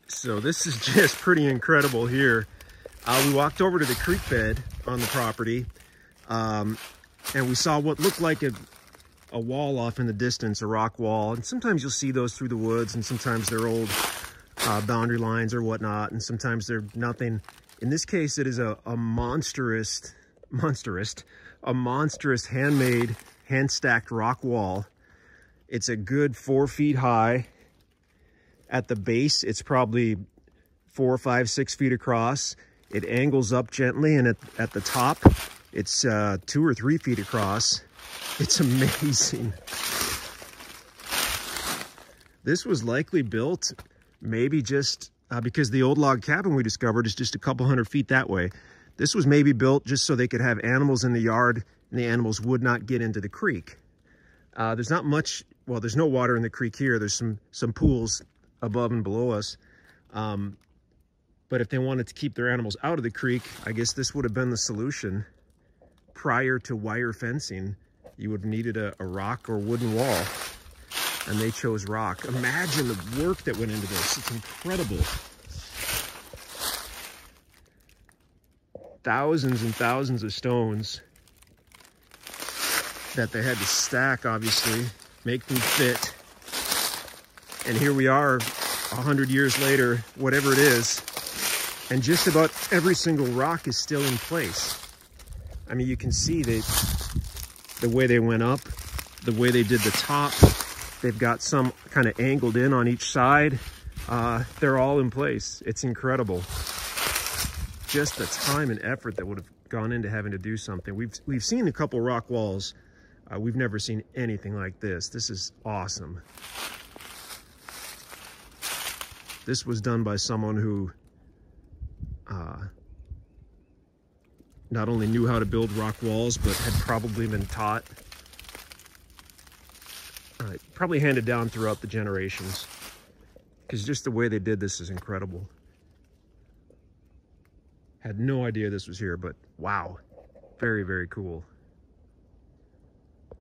So this is just pretty incredible here. We walked over to the creek bed on the property, and we saw what looked like a wall off in the distance, a rock wall. And sometimes you'll see those through the woods, and sometimes they're old boundary lines or whatnot, and sometimes they're nothing. In this case, it is a monstrous handmade, hand-stacked rock wall. It's a good 4 feet high. At the base, it's probably 4, 5, 6 feet across. It angles up gently, and at the top, it's 2 or 3 feet across. It's amazing. This was likely built maybe just because the old log cabin we discovered is just a couple 100 feet that way. This was maybe built just so they could have animals in the yard and the animals would not get into the creek. There's not much, well, there's no water in the creek here. There's some pools above and below us. But if they wanted to keep their animals out of the creek, I guess this would have been the solution. Prior to wire fencing, you would have needed a rock or wooden wall, and they chose rock. Imagine the work that went into this. It's incredible. Thousands and thousands of stones that they had to stack, obviously, make them fit. And here we are 100 years later, whatever it is, and just about every single rock is still in place. I mean, you can see the way they went up, the way they did the top. They've got some kind of angled in on each side. They're all in place. It's incredible. Just the time and effort that would have gone into having to do something. We've seen a couple rock walls. We've never seen anything like this. This is awesome. This was done by someone who not only knew how to build rock walls, but had probably been taught, probably handed down throughout the generations, because just the way they did this is incredible. Had no idea this was here, but wow, very, very cool.